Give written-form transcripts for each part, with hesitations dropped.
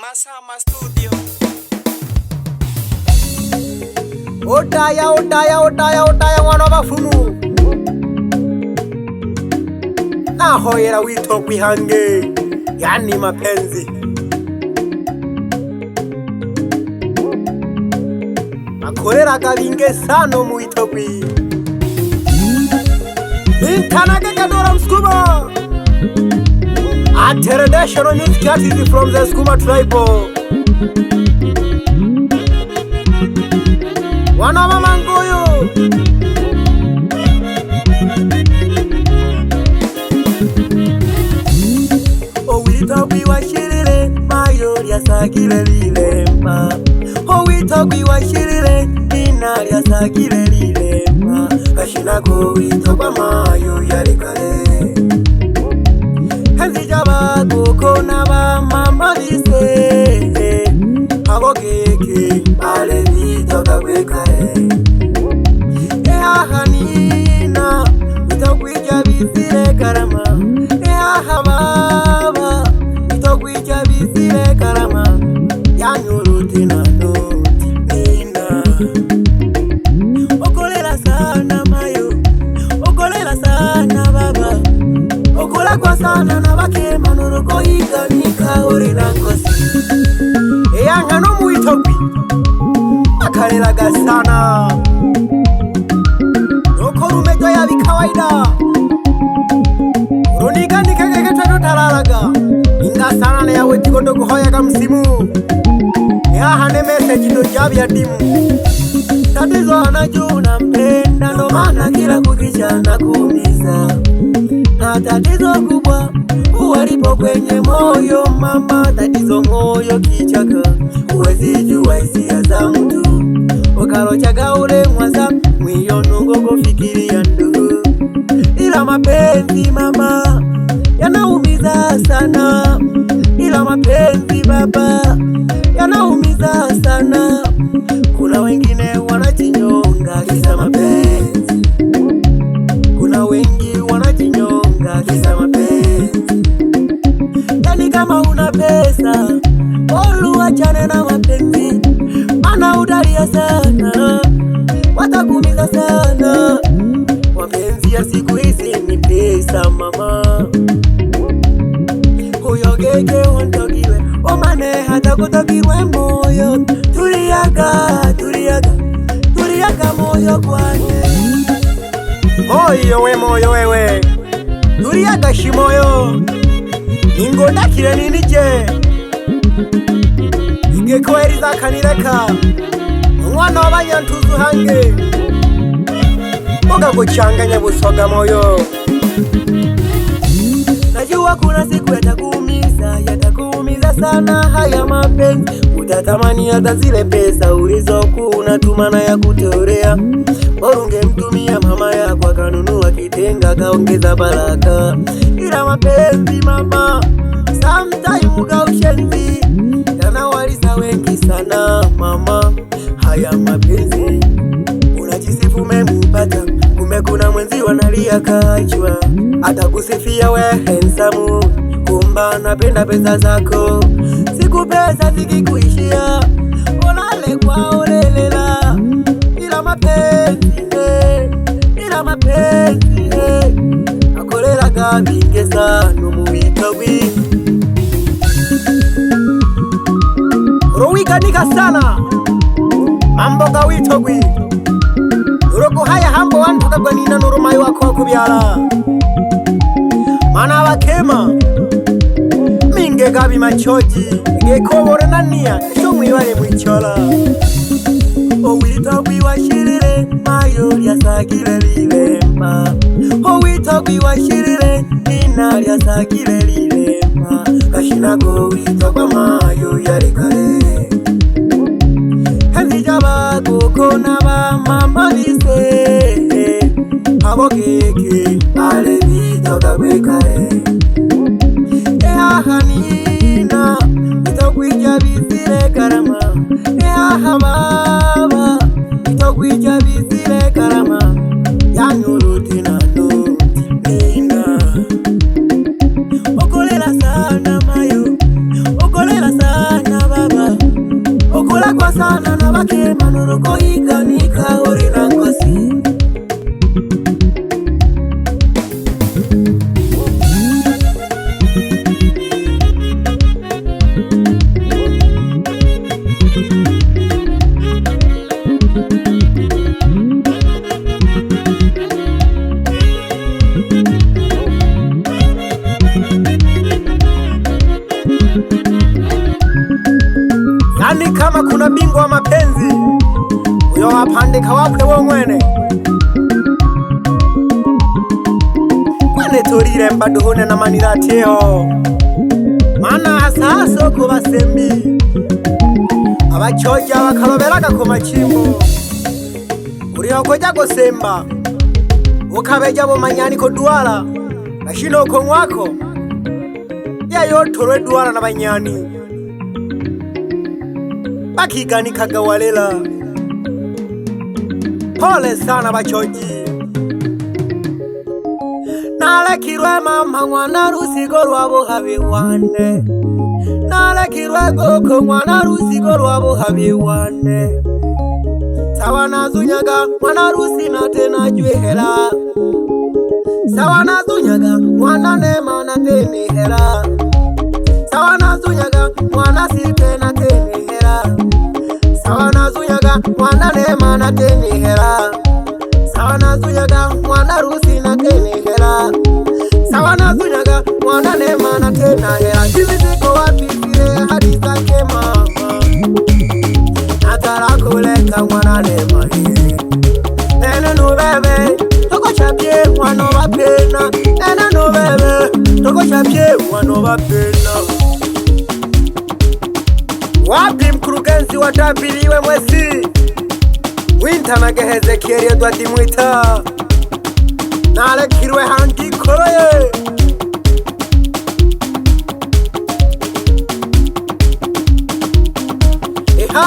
Masama Studio. Otaya wana bafumu nahoyera wito kwihange, yani mapenzi akorera kabinge sano mu witogwi Intanaga kadora mskuma a traditional music artist from the Skuma tribe. Wana mama ngoyo Owitogwi washirire mayo lyasagire lilema. Owitogwi washirire nina lyasagire lilema. Kashinago witogwa mayo yalikale Hanzijaba kukona ba mama lise Abogeke ale vitoka kwekare Hanina witogwija bizire karama Baba witogwija bizire karama Yanyuruti na noti nina Okolela sana mayo Okolela sana baba Okola kwa sana na bakema nuruko ikanika uri nakosi Eyanga no muitogwi Akalelaga sana Nokoro mejo ya bikawaida Runika nikegege twedo talalaga Inga sana na yawe tikondo kuhoyaga msimu Hane message ndo jabi ya timu Tatizo anajua nampenda ndo maana kila kukicha na kuumiza Na tatizo kubwa uwalipo kwenye moyo mama Tatizo moyo kichaka uwezi jua hisia za mtu Ukarochaga ule mwaza mwiyo nungo kufikiria ndugu Ila mapenzi mama yanaumiza sana Ila mapenzi baba yanaumiza sana Kuna wengine wanajinyonga kisa mapenzi Kuna wengi wanajinyonga kisa mapenzi Yani kama una pesa Olu wachane na mapenzi Mana udalia sana Watakumiza sana Mapenzi ya siku hizi ni pesa mama Huyo gege wantogiwe Omane hata kutogirwe moyo Turiaga moyo kwane Moyo wewe Turiaga shimoyo Ingonda kile nini je Ingekweri za kanireka Mwana wabanyantuzu hange Moga kuchanganya busoga moyo Najua kuna siku yatakuumiza sana haya mapenzi Utatamani hata zile pesa ulizokuwa unatumana ya kutorea Bora ungemtumia mama yako akanunua kitenga kaongeza baraka Ila mapenzi mama sometime uga ushenzi Yanawalisa wengi sana mama haya mapenzi Unajisifu memupata Kume kuna mwenzi wanalia kachwa Atakusifia we handsome Kumba napenda pesa zako Siku pesa zikikuishia Olale kwa olelela Ila mapenzi Akolela kabinge sano muwitogwi Rowiganika sana Mambo ga witogwi Uroko haya hambo wantu kagwa nina nurumayo wako wakubyala Mana wakema Minge gabi machoji Gekobore nania Shomwi wale mwichola Owitogwi washirire Mayo lyasagire lilema Owitogwi washirire Nina lyasagire lilema Kashinago witogwa mayo yalikale Hanzijaba kukona ba mama lise Abogeke ale vitoka kwekare Hanina witogwija bizire karama Baba witogwija bizire karama Yanyuruti na noti nina Okolela sana mayo Okolela sana kwa sana na bakema nurugo iganika uri nangosi. Yani kama kuna bingwa wa mapenzi uyo wapandika wakwe wongwene kwene turire mbaduhune na manirateo mana hasaso kubasembi abachoja bakaroberaga ku machimbo uriho koja gosemba ukabeja bo manyani ko duala ashino ko nwako yayo torwe duala na banyani bakigani kagawalela. Pole sana bachoji nalekirwe mama mwana rusigo rwabo habiwane nalekirwe goko mwana rusigo rwabo habiwane sawa nazunyaga mwana rusi na tena jwehera sawa nazunyaga mwana nema na teni hera sawa nazunyaga mwana site na teni hera sawa nazunyaga mwana nema na teni hera sawa nazunyaga mwana rusi na teni hera sawa nazunyaga mwana nema na tena hera jibiziko wapi sire hadi zake mama natara kuleka mwana nema hii nene nubebe toko chapye mwana wapena nene nubebe toko chapye mwana wapena. Wapi mkurugenzi watabiliwe mwesi winta na Hezekieli Edward Mwita nalekirwe handi koroye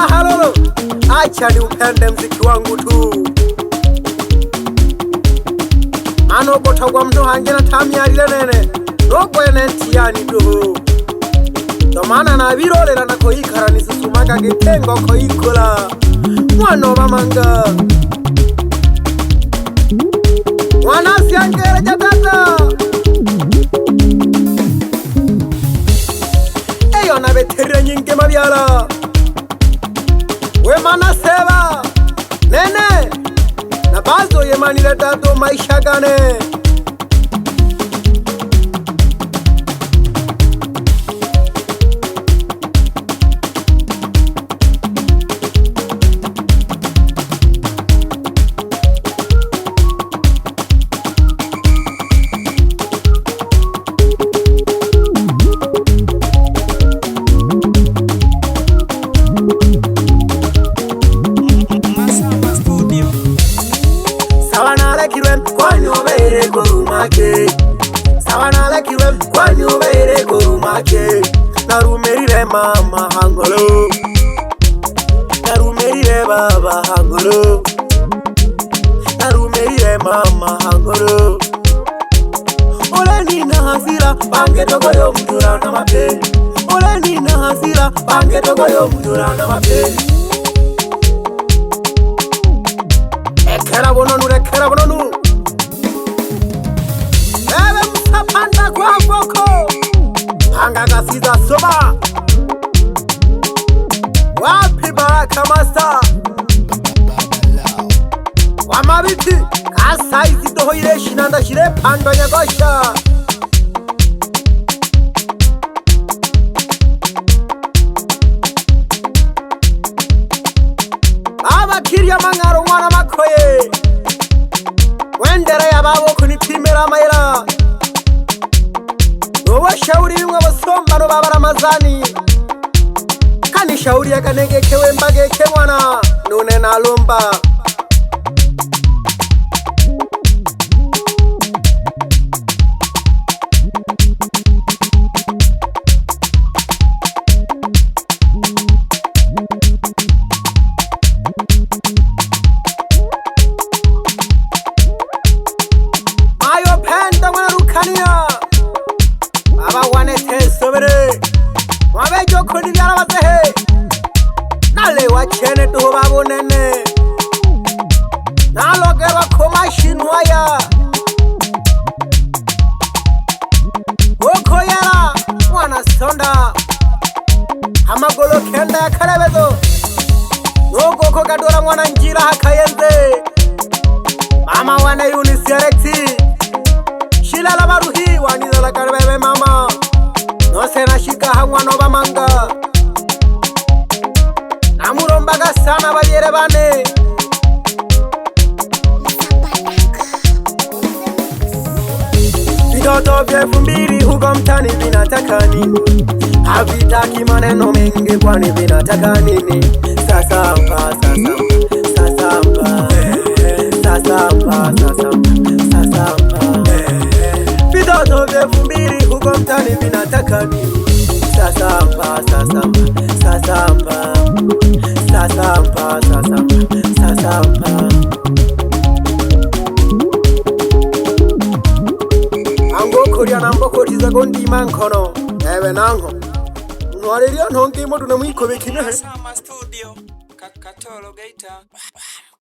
halolo acha ni upende mziki wangu tu ano gotagwa mno hange na tamyarire nene nogwene ntiyani tu tomana na birorera nako yikara nisusumaga gitengo ko yikola mwana bamanga mwana syangere jatata eyo na betere nyinge mabyala we mana seba nene na bazo yemanile dado maisha gane narumerire mama hangolo narumerire baba hangolo narumerire mama hangolo ole nina hasira bange togoyo mudura na mape ole nina hasira bange togoyo mudura na mape ekera bononu ebe musapanda kwa boko anga kasiza soba wapi Baraka Master wamabiti kasaizi dohoire shinanda shire pando nyagosha aba kirya mangaro mwana makoye wendere yababo kunipimera mayira shauri bimwe basombano babara mazani kani shauri yakanegekewe mbageke mwana none nalomba ayo penda mwana rukania abawane tesobere wabejo kodi byarabazehe nale bachene to babonene nalogerwa komashinwaya okoyera mwana sonda amagolo kenda ya karabezo nogoko gadora mwana njira hakayenze mama wane uniserekti shilala baruhi wanizala karabebe mama nosena shika hamwana bamanga namurombaga sana babyere bane Vitoto vyefu mbili huko mtani vinataka nini? Havitaki maneno mengi kwani vinataka nini? Sasamba Vitoto vyefu mbili huko mtani vinataka nini? Sasamba Angokoria nambokotiza gondima nkono ewe nango nwareria ntonge modu namwikobekine Sama studio Katolo Geita